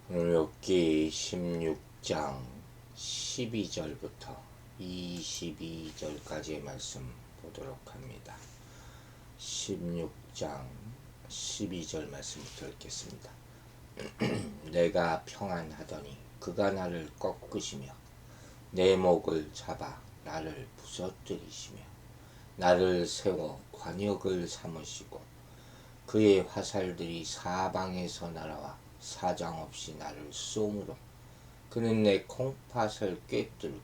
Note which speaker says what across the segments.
Speaker 1: 오늘 욥기 16장 12절부터 22절까지의 말씀 보도록 합니다. 16장 12절 말씀부터 읽겠습니다. 내가 평안하더니 그가 나를 꺾으시며 내 목을 잡아 나를 부서뜨리시며 나를 세워 관역을 삼으시고 그의 화살들이 사방에서 날아와 사정없이 나를 쏘므로 그는 내 콩팥을 꿰뚫고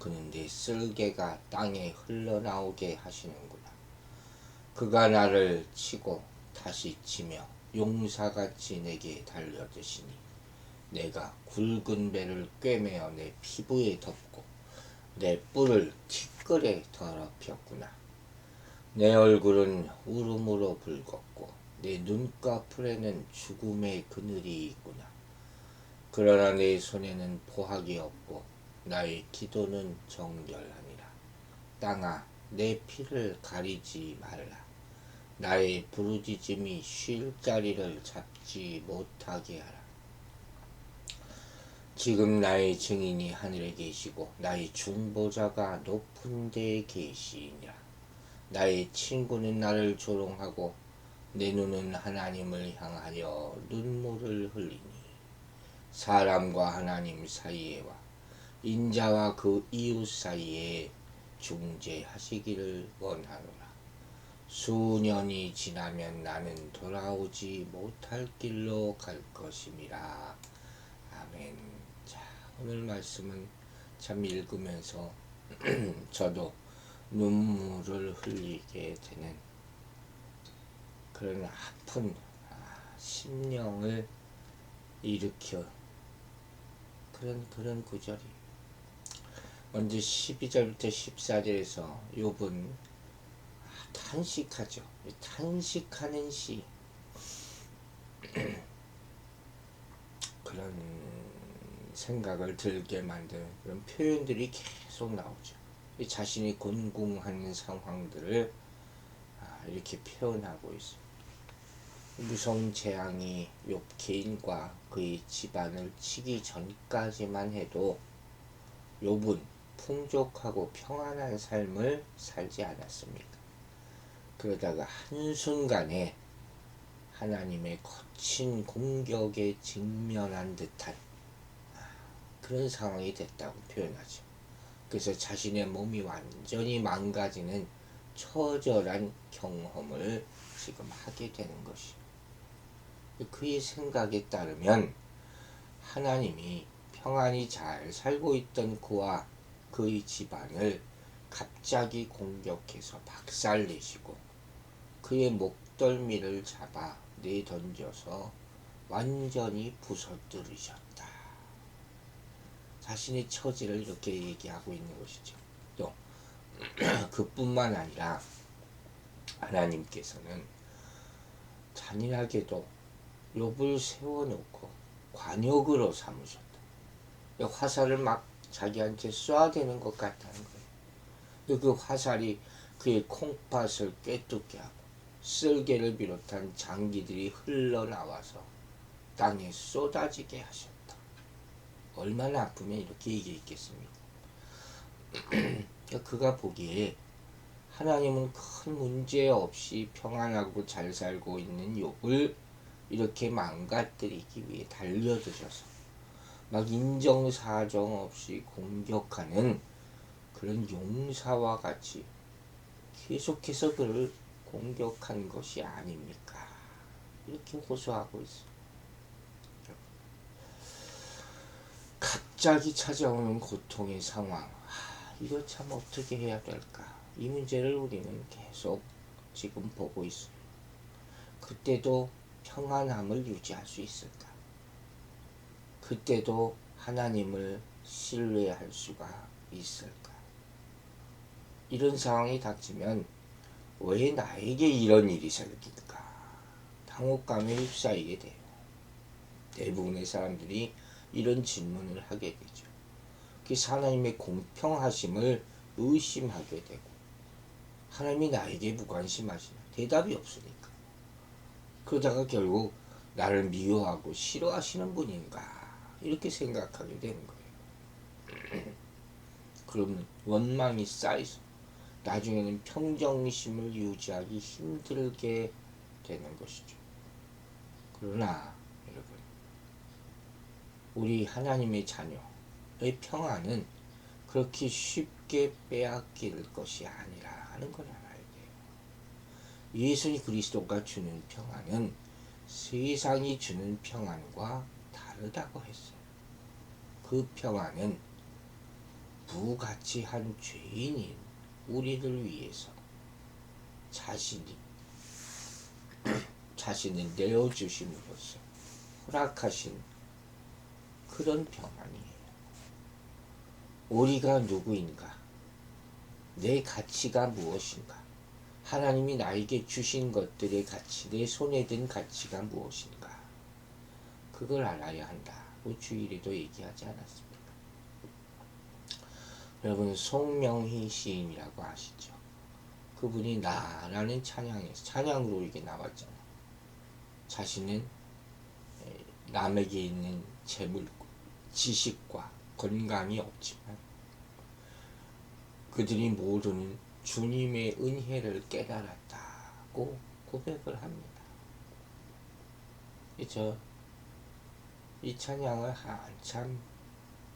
Speaker 1: 그는 내 쓸개가 땅에 흘러나오게 하시는구나. 그가 나를 치고 다시 치며 용사같이 내게 달려드시니 내가 굵은 배를 꿰매어 내 피부에 덮고 내 뿔을 티끌에 더럽혔구나. 내 얼굴은 울음으로 붉었고 내 눈꺼풀에는 죽음의 그늘이 있구나. 그러나 내 손에는 포학이 없고 나의 기도는 정결하니라. 땅아, 내 피를 가리지 말라. 나의 부르짖음이 쉴 자리를 잡지 못하게 하라. 지금 나의 증인이 하늘에 계시고 나의 중보자가 높은 데에 계시니라. 나의 친구는 나를 조롱하고 내 눈은 하나님을 향하여 눈물을 흘리니 사람과 하나님 사이에와 인자와 그 이웃 사이에 중재하시기를 원하노라. 수년이 지나면 나는 돌아오지 못할 길로 갈 것임이라. 아멘. 자, 오늘 말씀은 참 읽으면서 저도 눈물을 흘리게 되는 그런 아픈 심령을 일으켜 그런 구절이. 먼저 12절부터 14절에서 욥은 탄식하죠. 탄식하는 시. 그런 생각을 들게 만드는 그런 표현들이 계속 나오죠. 자신이 곤궁한 상황들을 이렇게 표현하고 있습니다. 무서운 재앙이 욥 개인과 그의 집안을 치기 전까지만 해도 욥은 풍족하고 평안한 삶을 살지 않았습니까? 그러다가 한순간에 하나님의 거친 공격에 직면한 듯한 그런 상황이 됐다고 표현하죠. 그래서 자신의 몸이 완전히 망가지는 처절한 경험을 지금 하게 되는 것이죠. 그의 생각에 따르면 하나님이 평안히 잘 살고 있던 그와 그의 집안을 갑자기 공격해서 박살내시고 그의 목덜미를 잡아 내던져서 완전히 부서뜨리셨다. 자신의 처지를 이렇게 얘기하고 있는 것이죠. 또 그뿐만 아니라 하나님께서는 잔인하게도 욥을 세워놓고 관역으로 삼으셨다. 화살을 막 자기한테 쏴대는 것 같다는 거예요. 그 화살이 그의 콩팥을 꿰뚫게 하고 쓸개를 비롯한 장기들이 흘러나와서 땅에 쏟아지게 하셨다. 얼마나 아프면 이렇게 얘기했겠습니까? 그가 보기에 하나님은 큰 문제 없이 평안하고 잘 살고 있는 욥을 이렇게 망가뜨리기 위해 달려드셔서 막 인정사정 없이 공격하는 그런 용사와 같이 계속해서 그를 공격한 것이 아닙니까? 이렇게 호소하고 있습니다. 갑자기 찾아오는 고통의 상황, 이거 참 어떻게 해야 될까? 이 문제를 우리는 계속 지금 보고 있습니다. 그때도 평안함을 유지할 수 있을까? 그때도 하나님을 신뢰할 수가 있을까? 이런 상황이 닥치면 왜 나에게 이런 일이 생길까? 당혹감에 휩싸이게 돼요. 대부분의 사람들이 이런 질문을 하게 되죠. 그래서 하나님의 공평하심을 의심하게 되고 하나님이 나에게 무관심하시나? 대답이 없으니까. 그러다가 결국 나를 미워하고 싫어하시는 분인가 이렇게 생각하게 되는 거예요. 그러면 원망이 쌓여서 나중에는 평정심을 유지하기 힘들게 되는 것이죠. 그러나 여러분, 우리 하나님의 자녀의 평안은 그렇게 쉽게 빼앗길 것이 아니라 하는 걸 알아야 돼요. 예수 그리스도가 주는 평안은 세상이 주는 평안과 다르다고 했어요. 그 평안은 무가치한 죄인인 우리를 위해서 자신을 내어주심으로써 허락하신 그런 평안이에요. 우리가 누구인가? 내 가치가 무엇인가? 하나님이 나에게 주신 것들의 가치, 내 손에 든 가치가 무엇인가? 그걸 알아야 한다고 주일에도 얘기하지 않았습니까? 여러분, 송명희 시인이라고 아시죠? 그분이 나라는 찬양으로 이게 나왔잖아요. 자신은 남에게 있는 재물, 지식과 건강이 없지만 그들이 모두는 주님의 은혜를 깨달았다고 고백을 합니다. 이 찬양을 한참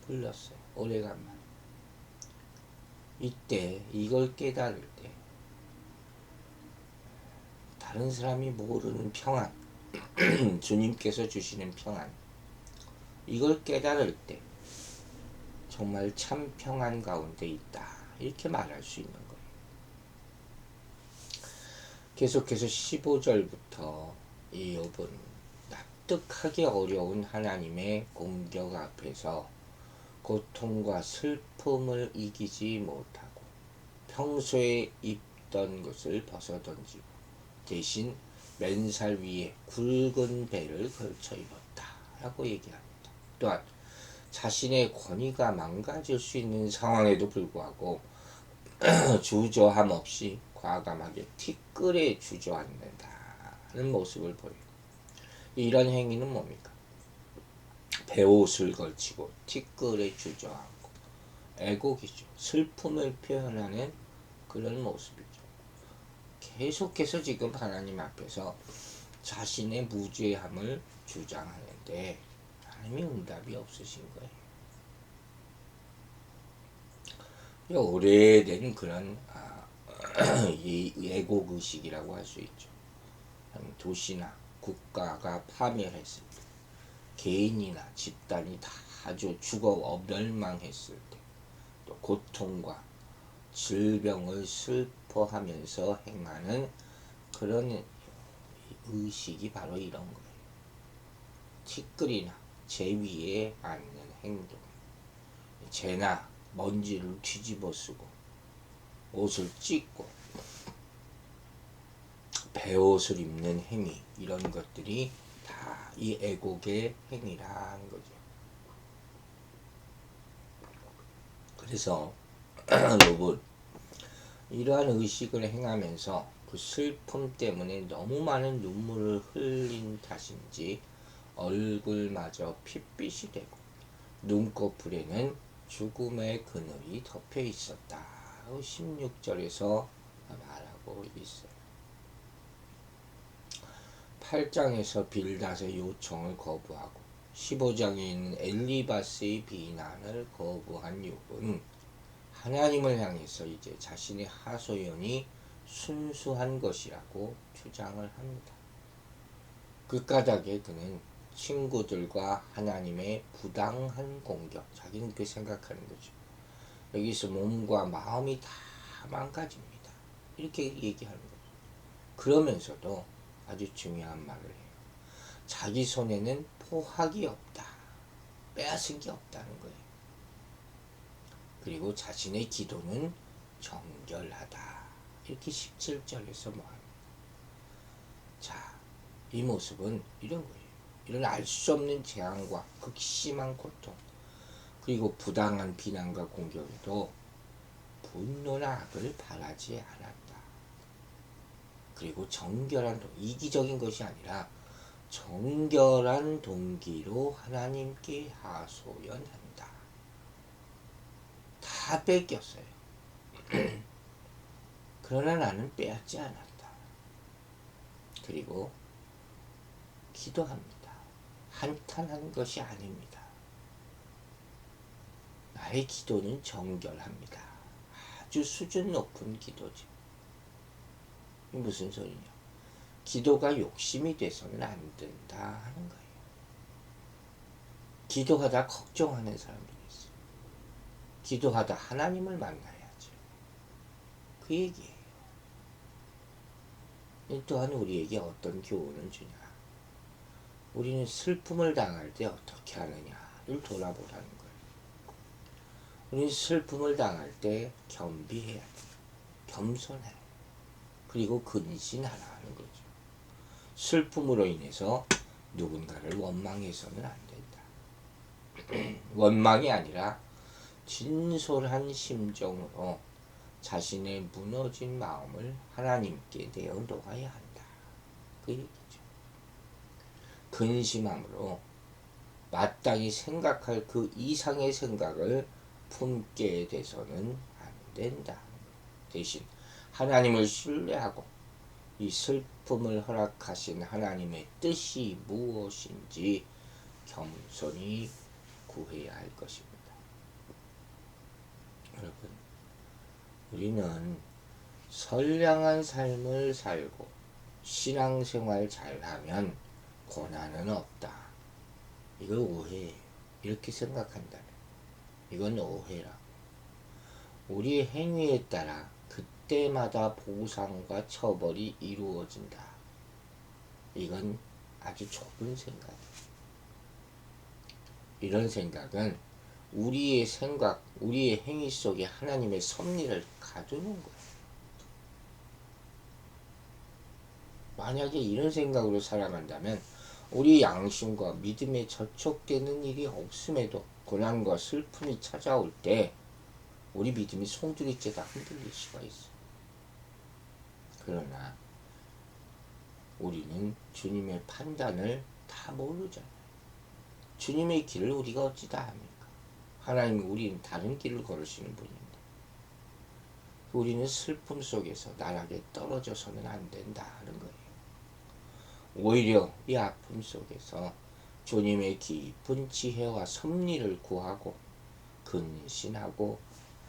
Speaker 1: 불렀어요. 오래간만에. 이때 이걸 깨달을 때 다른 사람이 모르는 평안, 주님께서 주시는 평안, 이걸 깨달을 때 정말 참 평안 가운데 있다 이렇게 말할 수 있는 거예요. 계속해서 15절부터 이 욥은 납득하기 어려운 하나님의 공격 앞에서 고통과 슬픔을 이기지 못하고 평소에 입던 것을 벗어던지고 대신 맨살 위에 굵은 배를 걸쳐 입었다 라고 얘기합니다. 또한 자신의 권위가 망가질 수 있는 상황에도 불구하고 주저함 없이 과감하게 티끌에 주저앉는다는 모습을 보여요. 이런 행위는 뭡니까? 배옷을 걸치고 티끌에 주저앉고 애곡이죠. 슬픔을 표현하는 그런 모습이죠. 계속해서 지금 하나님 앞에서 자신의 무죄함을 주장하는데 하나님이 응답이 없으신 거예요. 오래된 그런 애곡의식이라고 할 수 있죠. 도시나 국가가 파멸했을 때, 개인이나 집단이 다 아주 죽어 멸망했을 때, 또 고통과 질병을 슬퍼하면서 행하는 그런 의식이 바로 이런 거예요. 티끌이나 재 위에 앉는 행동, 재나 먼지를 뒤집어 쓰고 옷을 찢고 배옷을 입는 행위, 이런 것들이 다 이 애곡의 행위라는 거죠. 그래서 여러분, 이러한 의식을 행하면서 그 슬픔 때문에 너무 많은 눈물을 흘린 탓인지 얼굴마저 핏빛이 되고 눈꺼풀에는 죽음의 그늘이 덮여 있었다. 16절에서 말하고 있어요. 8장에서 빌닷의 요청을 거부하고 15장에 있는 엘리바스의 비난을 거부한 욥은 하나님을 향해서 이제 자신의 하소연이 순수한 것이라고 주장을 합니다. 그 까닭에 그는 친구들과 하나님의 부당한 공격, 자기는 그렇게 생각하는 거죠. 여기서 몸과 마음이 다 망가집니다. 이렇게 얘기하는 거죠. 그러면서도 아주 중요한 말을 해요. 자기 손에는 포학이 없다. 빼앗은 게 없다는 거예요. 그리고 자신의 기도는 정결하다. 이렇게 17절에서 뭐합니까? 자, 이 모습은 이런 거예요. 이런 알 수 없는 재앙과 극심한 고통, 그리고 부당한 비난과 공격에도 분노나 악을 바라지 않았다. 그리고 정결한, 이기적인 것이 아니라 정결한 동기로 하나님께 하소연한다. 다 뺏겼어요. 그러나 나는 빼앗지 않았다. 그리고 기도합니다. 한탄한 것이 아닙니다. 나의 기도는 정결합니다. 아주 수준 높은 기도죠. 이게 무슨 소리냐? 기도가 욕심이 돼서는 안 된다 하는 거예요. 기도하다 걱정하는 사람들이 있어요. 기도하다 하나님을 만나야죠. 그 얘기예요. 또한 우리에게 어떤 교훈을 주냐? 우리는 슬픔을 당할 때 어떻게 하느냐를 돌아보라는 거예요. 우리는 슬픔을 당할 때 겸비해야 돼. 겸손해. 그리고 근신하라는 거죠. 슬픔으로 인해서 누군가를 원망해서는 안 된다. 원망이 아니라 진솔한 심정으로 자신의 무너진 마음을 하나님께 내어놓아야 한다. 그 얘기죠. 근심함으로 마땅히 생각할 그 이상의 생각을 품게 돼서는 안 된다. 대신 하나님을 신뢰하고 이 슬픔을 허락하신 하나님의 뜻이 무엇인지 겸손히 구해야 할 것입니다. 여러분, 우리는 선량한 삶을 살고 신앙생활 잘하면 고난은 없다. 이걸 오해해요. 이렇게 생각한다면 이건 오해라. 우리의 행위에 따라 그때마다 보상과 처벌이 이루어진다. 이건 아주 좁은 생각이에요. 이런 생각은 우리의 생각, 우리의 행위 속에 하나님의 섭리를 가두는 거예요. 만약에 이런 생각으로 살아간다면 우리 양심과 믿음에 저촉되는 일이 없음에도 고난과 슬픔이 찾아올 때 우리 믿음이 송두리째가 흔들릴 수가 있어요. 그러나 우리는 주님의 판단을 다 모르잖아요. 주님의 길을 우리가 어찌 다 합니까? 하나님이 우리는 다른 길을 걸으시는 분인데 우리는 슬픔 속에서 나락에 떨어져서는 안 된다 하는 거예요. 오히려 이 아픔 속에서 주님의 깊은 지혜와 섭리를 구하고 근신하고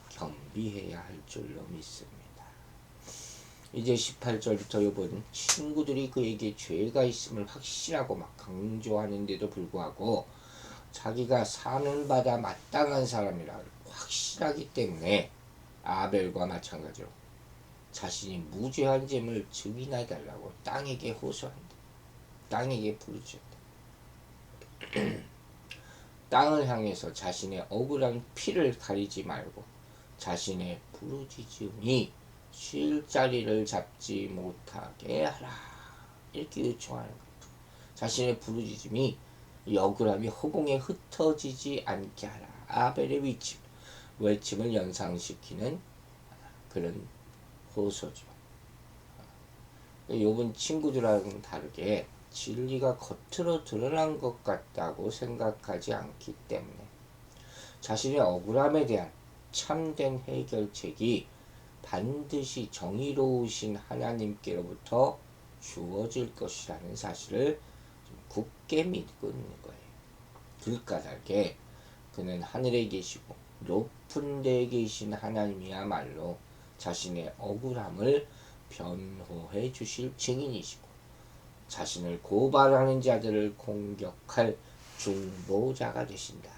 Speaker 1: 겸비해야 할 줄로 믿습니다. 이제 18절부터 요번 친구들이 그에게 죄가 있음을 확실하고 막 강조하는데도 불구하고 자기가 사는 바다 마땅한 사람이라 확실하기 때문에 아벨과 마찬가지로 자신이 무죄한 점을 증인해 달라고 땅에게 호소한다. 땅에게 부르짖었다. 땅을 향해서 자신의 억울한 피를 가리지 말고 자신의 부르짖음이 쉴 자리를 잡지 못하게 하라. 이렇게 요청하는 거예요. 자신의 부르짖음이 이 억울함이 허공에 흩어지지 않게 하라. 아벨의 외침을 연상시키는 그런 호소죠. 요번 친구들하고는 다르게 진리가 겉으로 드러난 것 같다고 생각하지 않기 때문에 자신의 억울함에 대한 참된 해결책이 반드시 정의로우신 하나님께로부터 주어질 것이라는 사실을 좀 굳게 믿고 있는 거예요. 그 까닭에 그는 하늘에 계시고 높은 데에 계신 하나님이야말로 자신의 억울함을 변호해 주실 증인이시고 자신을 고발하는 자들을 공격할 중보자가 되신다.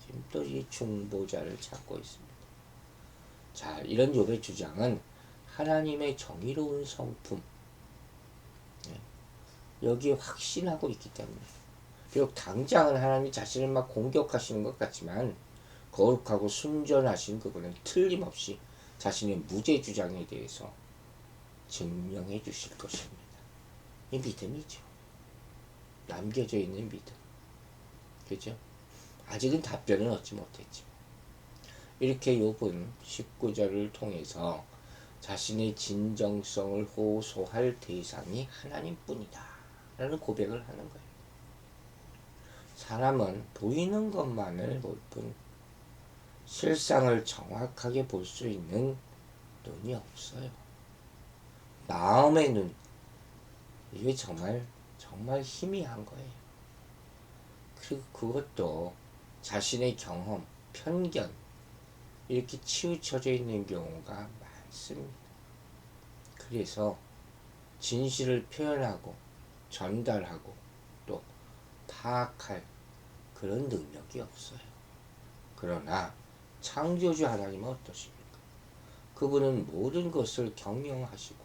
Speaker 1: 지금 또 이 중보자를 찾고 있습니다. 자, 이런 욥의 주장은 하나님의 정의로운 성품, 여기에 확신하고 있기 때문에 비록 당장은 하나님이 자신을 막 공격하시는 것 같지만 거룩하고 순전하신 그분은 틀림없이 자신의 무죄 주장에 대해서 증명해 주실 것입니다. 이 믿음이죠. 남겨져 있는 믿음. 그죠? 아직은 답변을 얻지 못했지만 이렇게 욥은 19절을 통해서 자신의 진정성을 호소할 대상이 하나님뿐이다 라는 고백을 하는 거예요. 사람은 보이는 것만을 볼 뿐 실상을 정확하게 볼 수 있는 눈이 없어요. 마음의 눈, 이게 정말 희미한 거예요. 그리고 그것도 자신의 경험, 편견 이렇게 치우쳐져 있는 경우가 많습니다. 그래서 진실을 표현하고 전달하고 또 파악할 그런 능력이 없어요. 그러나 창조주 하나님은 어떠십니까? 그분은 모든 것을 경영하시고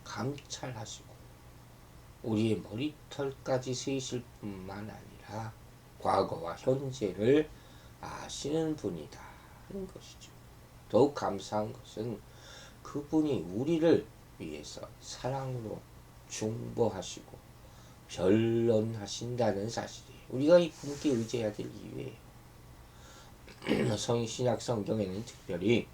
Speaker 1: 감찰하시고 우리의 머리털까지 세실 뿐만 아니라 과거와 현재를 아시는 분이다 하는 것이죠. 더욱 감사한 것은 그분이 우리를 위해서 사랑으로 중보하시고 변론하신다는 사실이에요. 우리가 이분께 의지해야 될 이유예요. 신약 성경에는 특별히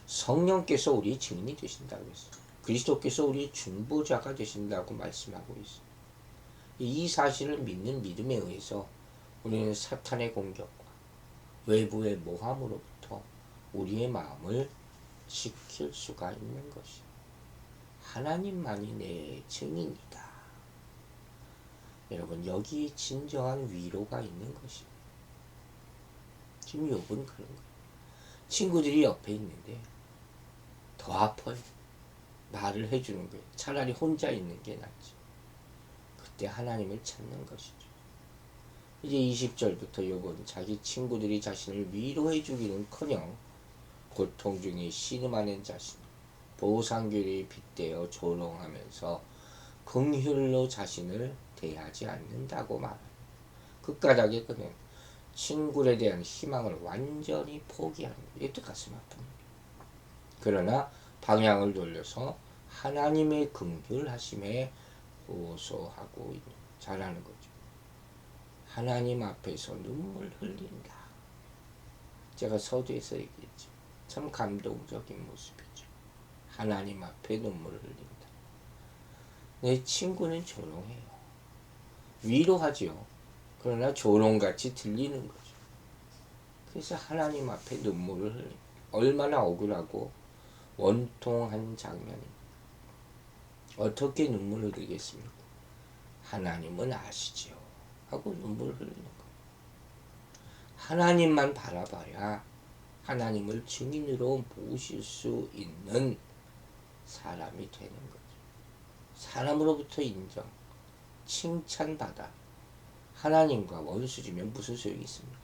Speaker 1: 성령께서 우리의 증인이 되신다고 했어요. 그리스도께서 우리의 중보자가 되신다고 말씀하고 있어요. 이 사실을 믿는 믿음에 의해서 우리는 사탄의 공격과 외부의 모함으로부터 우리의 마음을 지킬 수가 있는 것이에요. 하나님만이 내 증인이다. 여러분, 여기 진정한 위로가 있는 것입니다. 지금 욥은 그런 거예요. 친구들이 옆에 있는데 더 아파요. 말을 해주는 거예요. 차라리 혼자 있는 게 낫지. 그때 하나님을 찾는 것이죠. 이제 20절부터 욥은 자기 친구들이 자신을 위로해 주기는커녕 고통 중에 신음하는 자신, 보상교리에 빗대어 조롱하면서 긍휼로 자신을 대하지 않는다고 말합니다. 그 까닭에 그는 친구에 대한 희망을 완전히 포기하는 거예요. 이것도 가슴 아픕니다. 그러나 방향을 돌려서 하나님의 긍휼하심에 호소하고 잘하는 거죠. 하나님 앞에서 눈물 흘린다. 제가 서두에서 얘기했죠. 참 감동적인 모습이죠. 하나님 앞에 눈물을 흘린다. 내 친구는 조롱해요. 위로하지요. 그러나 조롱같이 들리는 거죠. 그래서 하나님 앞에 눈물을 흘립니다. 얼마나 억울하고 원통한 장면입니다. 어떻게 눈물을 흘리겠습니까? 하나님은 아시지요. 하고 눈물을 흘리는 거예요. 하나님만 바라봐야 하나님을 증인으로 모실 수 있는 사람이 되는 거죠. 사람으로부터 인정, 칭찬받아 하나님과 원수지면 무슨 소용이 있습니까?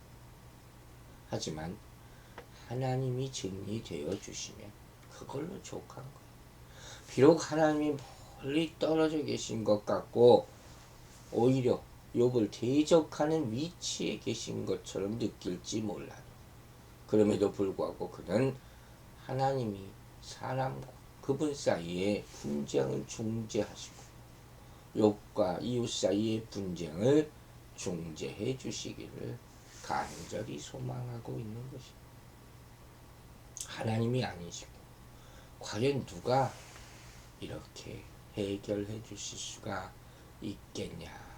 Speaker 1: 하지만 하나님이 증인이 되어 주시면 그걸로 족한 거예요. 비록 하나님이 멀리 떨어져 계신 것 같고 오히려 욥을 대적하는 위치에 계신 것처럼 느낄지 몰라도 그럼에도 불구하고 그는 하나님이 사람과 그분 사이에 분쟁을 중재하시고 욥과 이웃 사이의 분쟁을 중재해 주시기를 간절히 소망하고 있는 것입니다. 하나님이 아니시고 과연 누가 이렇게 해결해 주실 수가 있겠냐.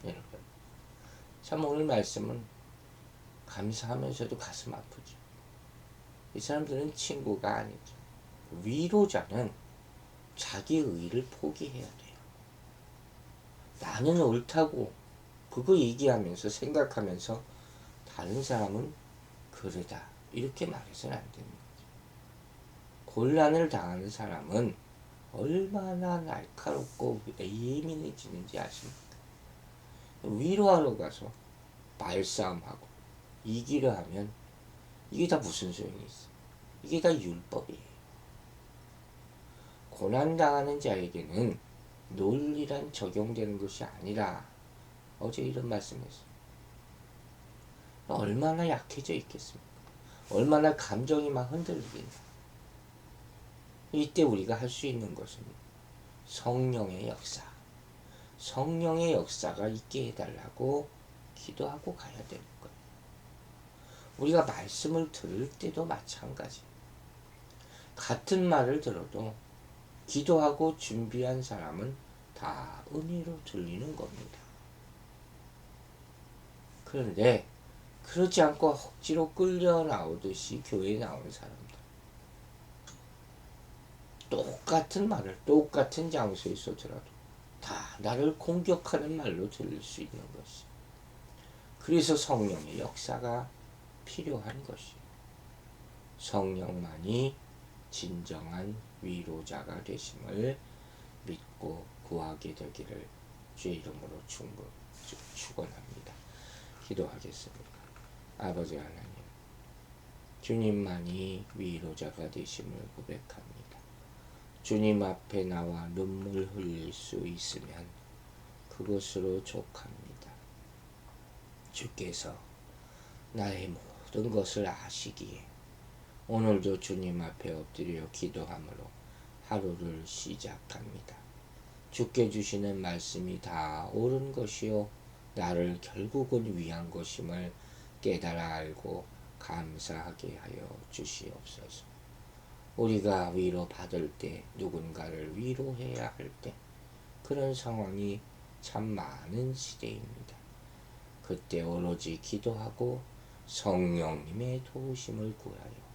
Speaker 1: 여러분, 참 오늘 말씀은 감사하면서도 가슴 아프죠. 이 사람들은 친구가 아니죠. 위로자는 자기 의를 포기해야 돼요. 나는 옳다고 그거 얘기하면서 생각하면서 다른 사람은 그러다 이렇게 말해서는 안 되는 거죠. 곤란을 당하는 사람은 얼마나 날카롭고 예민해지는지 아십니까? 위로하러 가서 말싸움하고 이기려 하면 이게 다 무슨 소용이 있어? 이게 다 율법이에요. 고난당하는 자에게는 논리란 적용되는 것이 아니라 어제 이런 말씀했어요. 얼마나 약해져 있겠습니까? 얼마나 감정이 막 흔들리겠나. 이때 우리가 할 수 있는 것은 성령의 역사, 성령의 역사가 있게 해달라고 기도하고 가야 되는 거예요. 우리가 말씀을 들을 때도 마찬가지. 같은 말을 들어도 기도하고 준비한 사람은 다 은혜로 들리는 겁니다. 그런데 그렇지 않고 억지로 끌려 나오듯이 교회에 나오는 사람들, 똑같은 말을 똑같은 장소에 있어더라도 다 나를 공격하는 말로 들릴 수 있는 것이, 그래서 성령의 역사가 필요한 것이, 성령만이 진정한 위로자가 되심을 믿고 구하게 되기를 주의 이름으로 축원합니다. 기도하겠습니다. 아버지 하나님, 주님만이 위로자가 되심을 고백합니다. 주님 앞에 나와 눈물 흘릴 수 있으면 그것으로 족합니다. 주께서 나의 모든 것을 아시기에 오늘도 주님 앞에 엎드려 기도함으로 하루를 시작합니다. 주께 주시는 말씀이 다 옳은 것이요 나를 결국은 위한 것임을 깨달아 알고 감사하게 하여 주시옵소서. 우리가 위로받을 때, 누군가를 위로해야 할 때, 그런 상황이 참 많은 시대입니다. 그때 오로지 기도하고 성령님의 도우심을 구하여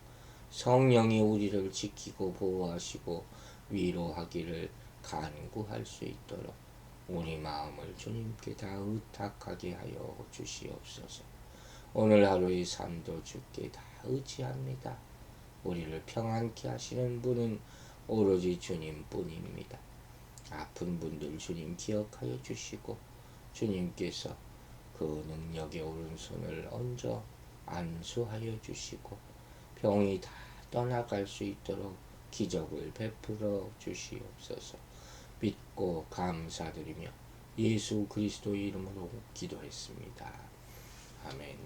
Speaker 1: 성령이 우리를 지키고 보호하시고 위로하기를 간구할 수 있도록 우리 마음을 주님께 다 의탁하게 하여 주시옵소서. 오늘 하루의 삶도 주께 다 의지합니다. 우리를 평안케 하시는 분은 오로지 주님뿐입니다. 아픈 분들 주님 기억하여 주시고 주님께서 그 능력의 오른손을 얹어 안수하여 주시고 병이 다 떠나갈 수 있도록 기적을 베풀어 주시옵소서. 믿고 감사드리며 예수 그리스도 이름으로 기도했습니다. 아멘.